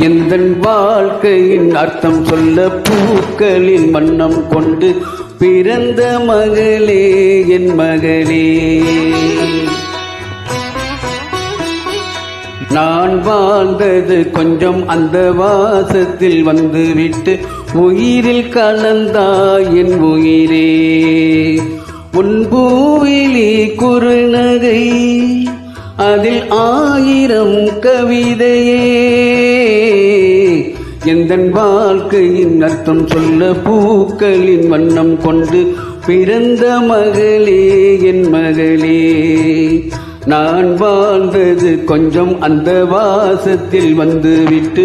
எந்தன் வாழ்க்கையின் அர்த்தம் சொல்ல பூக்களின் வண்ணம் கொண்டு பிறந்த மகளே என் மகளே. நான் வாழ்ந்தது கொஞ்சம் அந்த வாசத்தில் வந்துவிட்டு உயிரில் கலந்தாய் என் உயிரே. உன் பூவிலி குறுநகை அதில் 1000 கவிதையே. எந்தன் வாழ்க்கையின் அர்த்தம் சொல்ல பூக்களின் வண்ணம் கொண்டு பிறந்த மகளே என் மகளே. நான் வாழ்ந்தது கொஞ்சம் அந்த வாசத்தில் வந்துவிட்டு